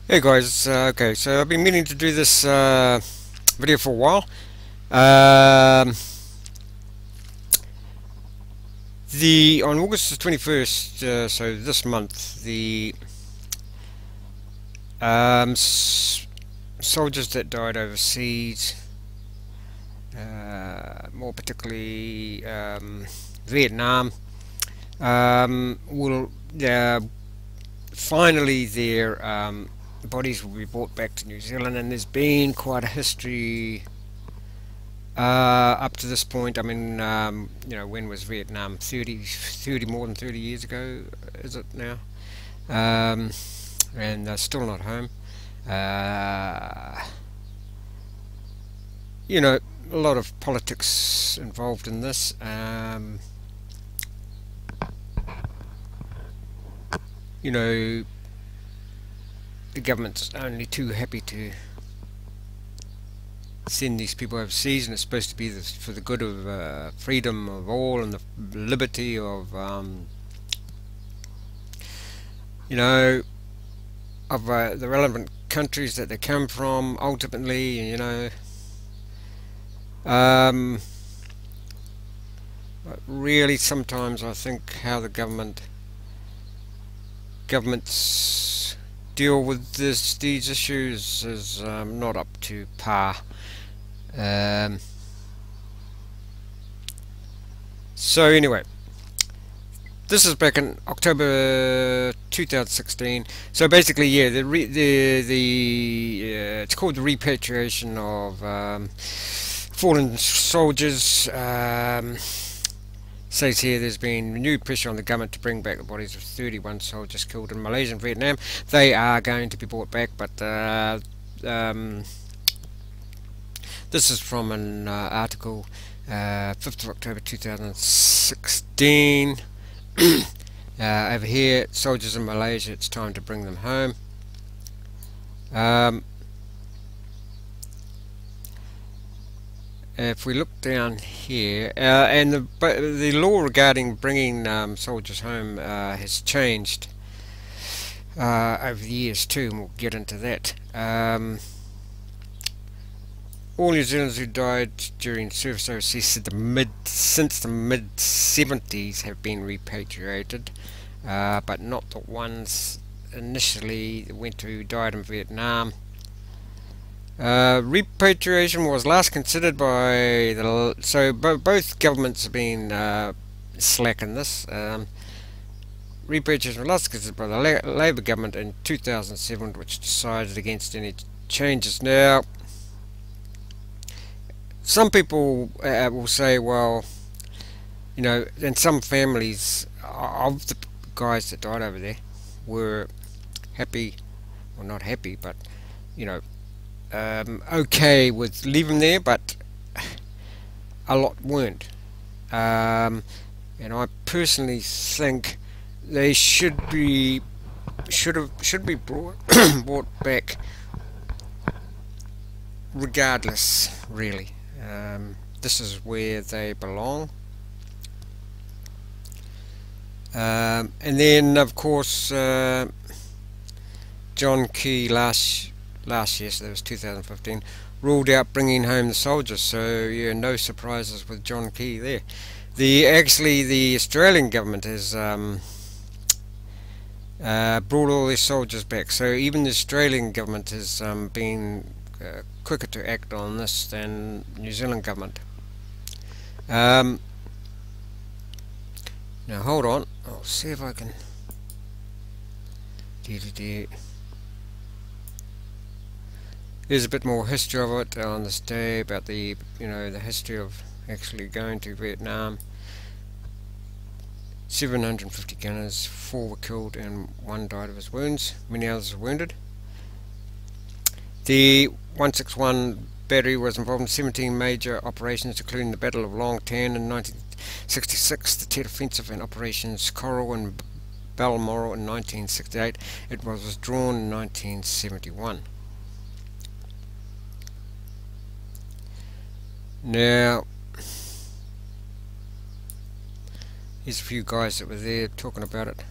Hey guys, okay, so I've been meaning to do this video for a while. Um, the on August the 21st, so this month, the soldiers that died overseas, more particularly Vietnam, will finally their bodies will be brought back to New Zealand, and there's been quite a history up to this point. I mean, when was Vietnam? 30 more than 30 years ago, is it now? Um, and they're still not home. Uh, a lot of politics involved in this. You know, the government's only too happy to send these people overseas, and it's supposed to be for the good of freedom of all and the liberty of you know of the relevant countries that they come from. Ultimately, but really sometimes I think how the governments deal with these issues is not up to par. So anyway, this is back in October 2016. So basically, yeah, it's called the repatriation of fallen soldiers. Says here there's been renewed pressure on the government to bring back the bodies of 31 soldiers killed in Malaysia and Vietnam. They are going to be brought back, but this is from an article 5th of October 2016. Over here, soldiers in Malaysia, it's time to bring them home. If we look down here, and the law regarding bringing soldiers home has changed over the years too, and we'll get into that. All New Zealanders who died during service overseas since the mid 70s have been repatriated, but not the ones initially who died in Vietnam. Repatriation was last considered by both governments have been slack in this. Repatriation was last considered by the Labour government in 2007, which decided against any changes. Now, some people will say, well, and some families of the guys that died over there were happy, well, not happy, but okay with leaving there, but a lot weren't. And I personally think they should be brought back regardless, really. This is where they belong. And then, of course, John Key last year, so that was 2015, ruled out bringing home the soldiers. So yeah, no surprises with John Key there. Actually, the Australian government has brought all their soldiers back. So even the Australian government has been quicker to act on this than New Zealand government. Now hold on, I'll see if I can There's a bit more history of it on this day, about the the history of actually going to Vietnam. 750 gunners, 4 were killed and 1 died of his wounds. Many others were wounded. The 161 battery was involved in 17 major operations, including the Battle of Long Tan in 1966, the Tet Offensive, and Operations Coral and Balmoral in 1968. It was withdrawn in 1971. Now, here's a few guys that were there talking about it.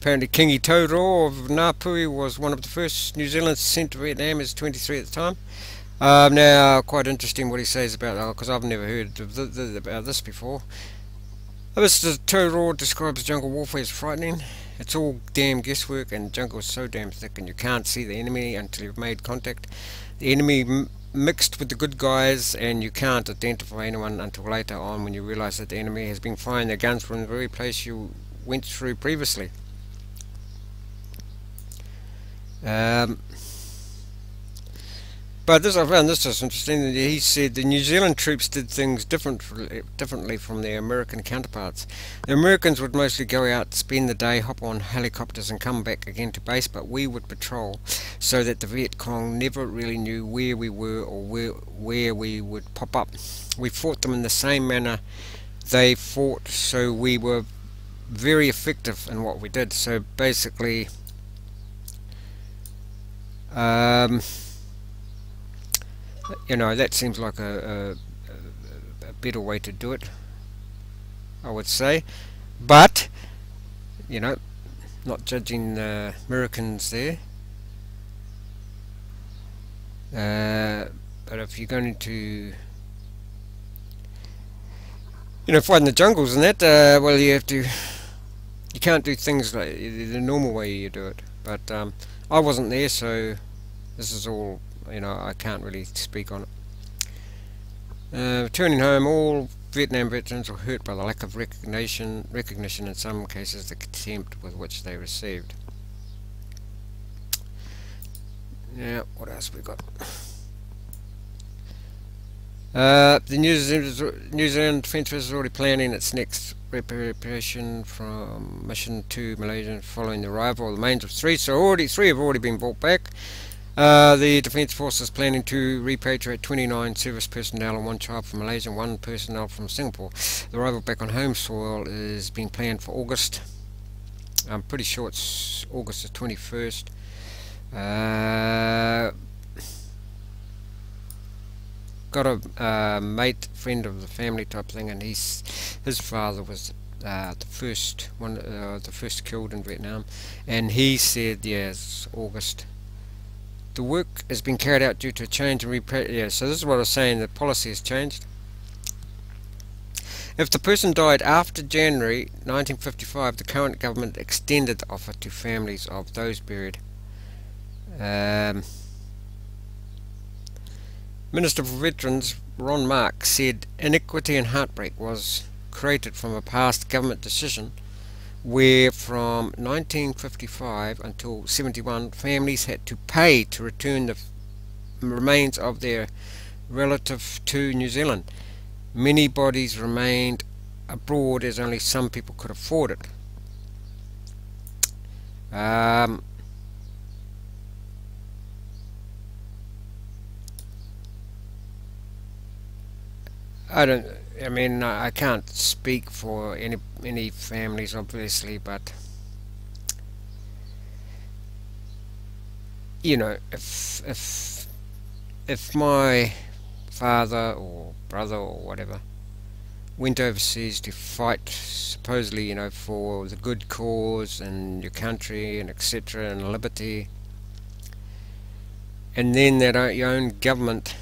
Apparently Kingi Toro of Ngāpuhi was one of the first New Zealanders sent to Vietnam. He was 23 at the time. Now, quite interesting what he says about that, because I've never heard of about this before. Mr. Toro describes jungle warfare as frightening. It's all damn guesswork, and the jungle is so damn thick and you can't see the enemy until you've made contact. The enemy mixed with the good guys, and you can't identify anyone until later on when you realise that the enemy has been firing their guns from the very place you went through previously. But I found this just interesting. He said the New Zealand troops did things differently from their American counterparts. The Americans would mostly go out, spend the day, hop on helicopters and come back again to base, but we would patrol so that the Viet Cong never really knew where we were or where we would pop up. We fought them in the same manner they fought, so we were very effective in what we did. So basically, you know, that seems like a better way to do it, I would say. But, you know, not judging the Americans there. But if you're going to, you know, fight in the jungles and that, well, you can't do things like the normal way you do it. But I wasn't there, so this is all, you know, I can't really speak on it. Returning home, all Vietnam veterans were hurt by the lack of recognition, in some cases the contempt with which they received. Yeah, what else we got? The New Zealand Defence Force is already planning its next repatriation from mission to Malaysia following the arrival of the remains of 3. So three have already been brought back. The Defence Force is planning to repatriate 29 service personnel and 1 child from Malaysia and 1 personnel from Singapore. The arrival back on home soil is being planned for August. I'm pretty sure it's August the 21st. Got a mate, friend of the family type thing, and his father was the first killed in Vietnam, and he said, yes, August. The work has been carried out due to a change in repatriation. So this is what I was saying, the policy has changed. If the person died after January 1955, the current government extended the offer to families of those buried. Minister for Veterans Ron Mark said inequity and heartbreak was created from a past government decision where from 1955 until 71 families had to pay to return the remains of their relative to New Zealand. Many bodies remained abroad as only some people could afford it. I can't speak for any families, obviously, but you know, if my father or brother or whatever went overseas to fight, supposedly, you know, for the good cause and your country and etc. and liberty, and then that your own government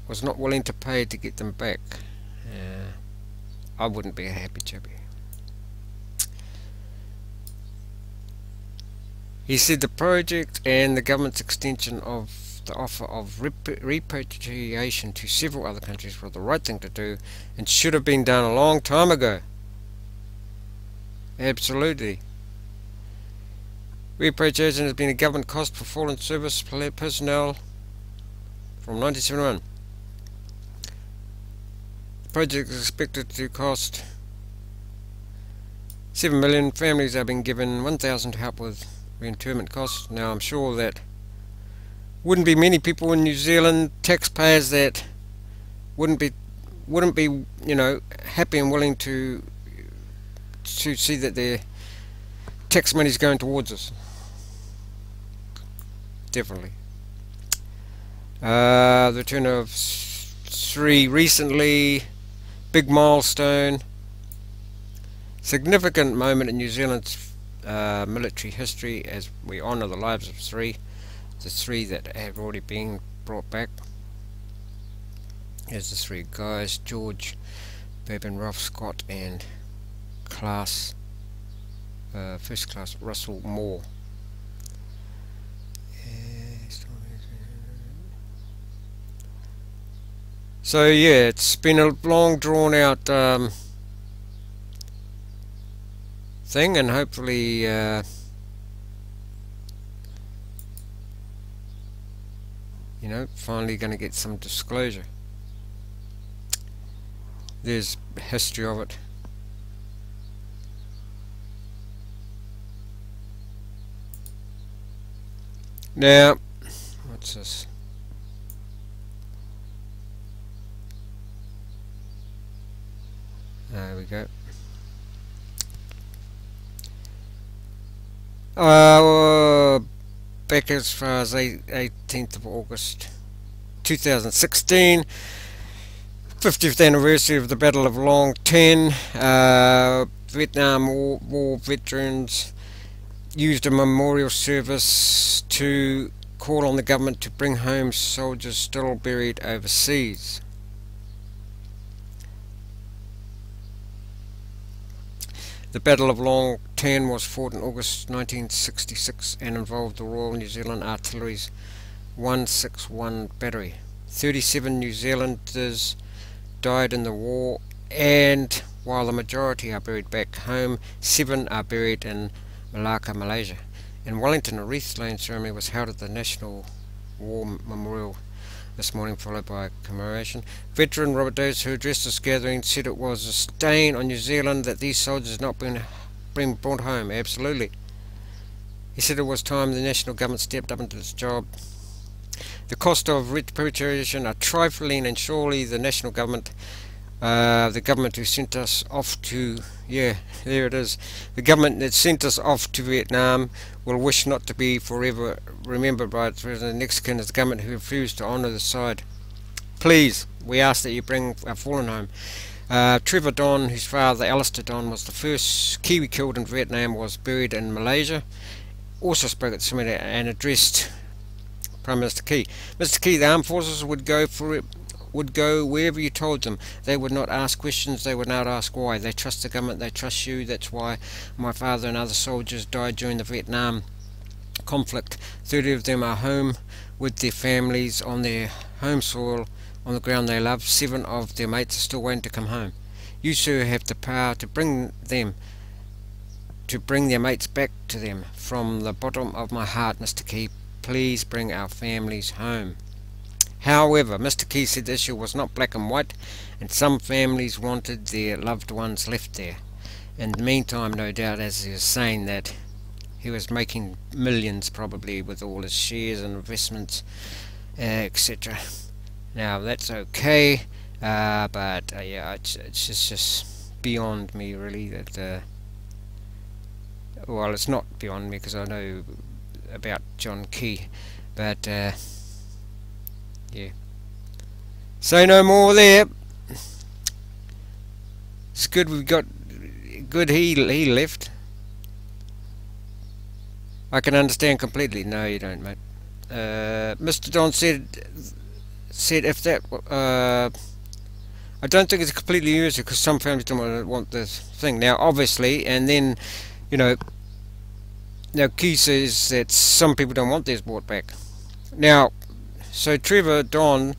was not willing to pay to get them back, I wouldn't be a happy chappy. He said the project and the government's extension of the offer of repatriation to several other countries were the right thing to do and should have been done a long time ago. Absolutely. Repatriation has been a government cost for fallen service personnel from 1971. The project is expected to cost 7 million. Families have been given 1,000 to help with reinterment costs. Now I'm sure that wouldn't be many people in New Zealand, taxpayers, that wouldn't be you know, happy and willing to see that their tax money is going towards us. Definitely. The return of 3 recently, big milestone. Significant moment in New Zealand's military history as we honour the lives of the three that have already been brought back. Here's the three guys: George, Babin, Ralph Scott, and First Class Russell Moore. So yeah, it's been a long drawn out thing, and hopefully you know, finally going to get some disclosure. There's history of it. Now, what's this? There we go. Back as far as 18th of August 2016, 50th anniversary of the Battle of Long Ten. Vietnam War veterans used a memorial service to call on the government to bring home soldiers still buried overseas. The Battle of Long Ten was fought in August 1966 and involved the Royal New Zealand Artillery's 161 Battery. 37 New Zealanders died in the war, and while the majority are buried back home, 7 are buried in Malacca, Malaysia. In Wellington, a wreath-laying ceremony was held at the National War Memorial this morning, followed by a commemoration. Veteran Robert Davis, who addressed this gathering, said it was a stain on New Zealand that these soldiers had not been brought home. Absolutely. He said it was time the national government stepped up into its job. The cost of repatriation are trifling, and surely the national government, the government who sent us off to, yeah, there it is, the government that sent us off to Vietnam will wish not to be forever remembered by its president. Next kin is the government who refused to honour the side. Please, we ask that you bring our fallen home. Trevor Don, whose father Alistair Don was the first Kiwi killed in Vietnam, was buried in Malaysia. Also spoke at the ceremony and addressed Prime Minister Key. Mr. Key, the armed forces would go wherever you told them. They would not ask questions, they would not ask why. They trust the government, they trust you. That's why my father and other soldiers died during the Vietnam conflict. 30 of them are home with their families on their home soil, on the ground they love. 7 of their mates are still waiting to come home. You, sir, have the power to bring their mates back to them. From the bottom of my heart, Mr. Key, please bring our families home. However, Mr. Key said the issue was not black and white, and some families wanted their loved ones left there. In the meantime, no doubt, as he was saying, that he was making millions probably with all his shares and investments, etc. Now that's okay, but yeah, it's just beyond me really. That well, it's not beyond me because I know about John Key, but yeah. Say no more there. It's good we've got good he left. I can understand completely. No, you don't, mate. Mr. Don said if that I don't think it's completely useless because some families don't want this thing. Now obviously, and then you know, now Key says that some people don't want theirs brought back. Now so Trevor Don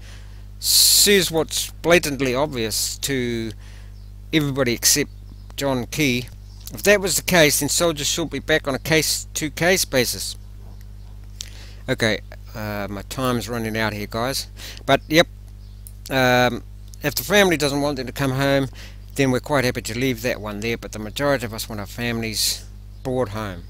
says what's blatantly obvious to everybody except John Key. If that was the case, then soldiers should be back on a case-to-case basis. Okay, my time's running out here, guys. But yep, if the family doesn't want them to come home, then we're quite happy to leave that one there. But the majority of us want our families brought home.